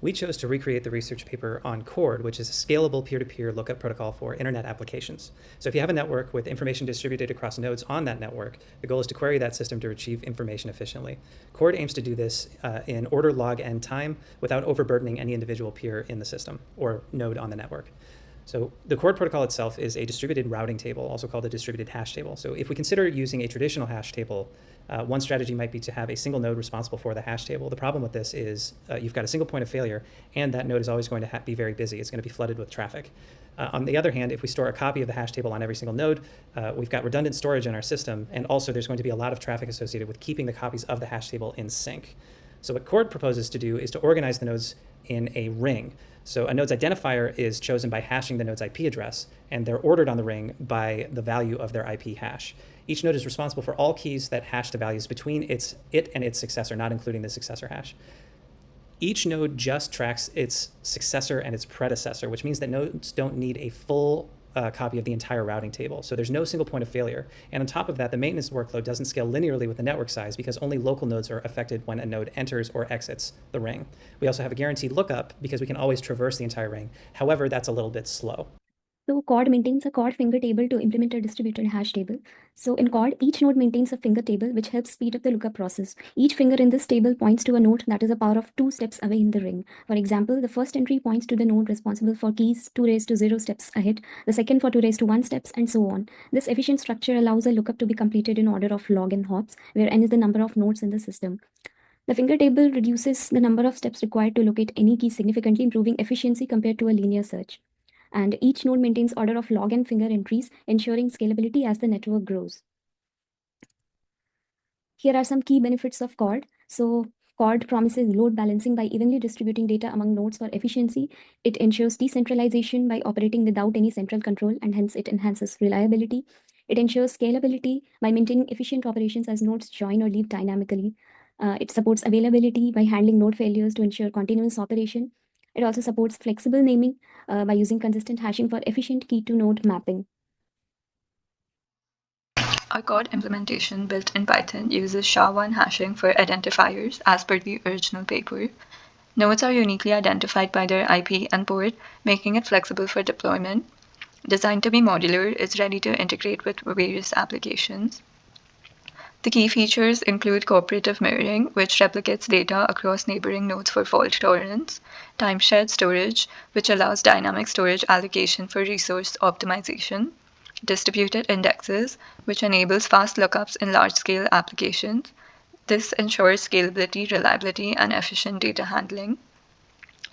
We chose to recreate the research paper on Chord, which is a scalable peer-to-peer lookup protocol for internet applications. So if you have a network with information distributed across nodes on that network, the goal is to query that system to retrieve information efficiently. Chord aims to do this in order, log, and time without overburdening any individual peer in the system or node on the network. So the Chord protocol itself is a distributed routing table, also called a distributed hash table. So if we consider using a traditional hash table, one strategy might be to have a single node responsible for the hash table. The problem with this is you've got a single point of failure, and that node is always going to be very busy. It's going to be flooded with traffic. On the other hand, if we store a copy of the hash table on every single node, we've got redundant storage in our system, and also there's going to be a lot of traffic associated with keeping the copies of the hash table in sync. So what Chord proposes to do is to organize the nodes in a ring. So a node's identifier is chosen by hashing the node's IP address, and they're ordered on the ring by the value of their IP hash. Each node is responsible for all keys that hash the values between it and its successor, not including the successor hash. Each node just tracks its successor and its predecessor, which means that nodes don't need a full copy of the entire routing table. So there's no single point of failure. And on top of that, the maintenance workload doesn't scale linearly with the network size because only local nodes are affected when a node enters or exits the ring. We also have a guaranteed lookup because we can always traverse the entire ring. However, that's a little bit slow. So Chord maintains a Chord finger table to implement a distributed hash table. So in Chord, each node maintains a finger table which helps speed up the lookup process. Each finger in this table points to a node that is a power of 2 steps away in the ring. For example, the first entry points to the node responsible for keys 2 raised to 0 steps ahead, the second for 2 raised to 1 steps, and so on. This efficient structure allows a lookup to be completed in order of log and hops, where n is the number of nodes in the system. The finger table reduces the number of steps required to locate any key, significantly improving efficiency compared to a linear search. And each node maintains order of log and finger entries, ensuring scalability as the network grows. Here are some key benefits of Chord. So Chord promises load balancing by evenly distributing data among nodes for efficiency. It ensures decentralization by operating without any central control, and hence it enhances reliability. It ensures scalability by maintaining efficient operations as nodes join or leave dynamically. It supports availability by handling node failures to ensure continuous operation. It also supports flexible naming by using consistent hashing for efficient key-to-node mapping. Our Chord implementation built in Python uses SHA-1 hashing for identifiers as per the original paper. Nodes are uniquely identified by their IP and port, making it flexible for deployment. Designed to be modular, it's ready to integrate with various applications. The key features include cooperative mirroring, which replicates data across neighboring nodes for fault tolerance, time-shared storage, which allows dynamic storage allocation for resource optimization, distributed indexes, which enables fast lookups in large-scale applications. This ensures scalability, reliability, and efficient data handling.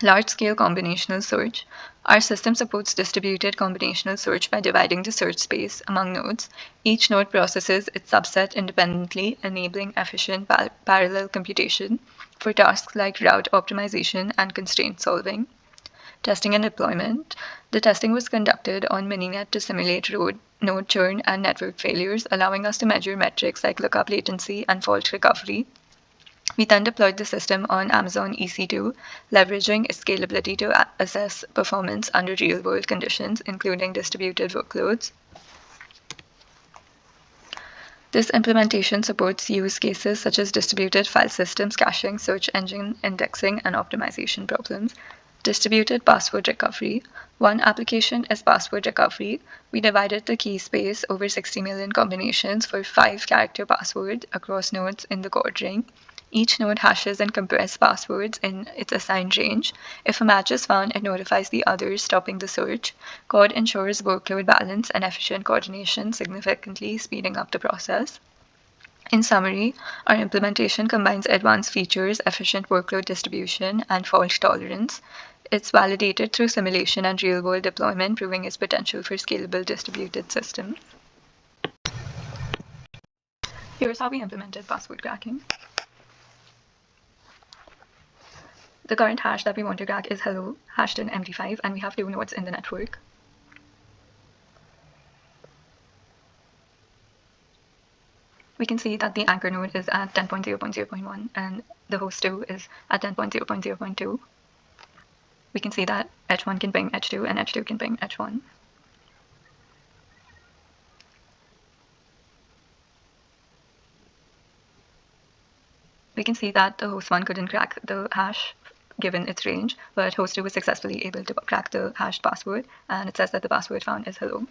Large-scale combinational search. Our system supports distributed combinational search by dividing the search space among nodes. Each node processes its subset independently, enabling efficient parallel computation for tasks like route optimization and constraint solving. Testing and deployment. The testing was conducted on Mininet to simulate node churn and network failures, allowing us to measure metrics like lookup latency and fault recovery. We then deployed the system on Amazon EC2, leveraging its scalability to assess performance under real-world conditions, including distributed workloads. This implementation supports use cases such as distributed file systems, caching, search engine indexing, and optimization problems. Distributed password recovery. One application is password recovery. We divided the key space over 60 million combinations for 5-character password across nodes in the Chord ring. Each node hashes and compresses passwords in its assigned range. If a match is found, it notifies the others, stopping the search. Chord ensures workload balance and efficient coordination, significantly speeding up the process. In summary, our implementation combines advanced features, efficient workload distribution, and fault tolerance. It's validated through simulation and real-world deployment, proving its potential for scalable distributed systems. Here's how we implemented password cracking. The current hash that we want to crack is hello, hashed in MD5, and we have 2 nodes in the network. We can see that the anchor node is at 10.0.0.1 and the host 2 is at 10.0.0.2. We can see that H1 can ping H2 and H2 can ping H1. We can see that the host 1 couldn't crack the hash given its range, but Hoster was successfully able to crack the hashed password, and it says that the password found is hello.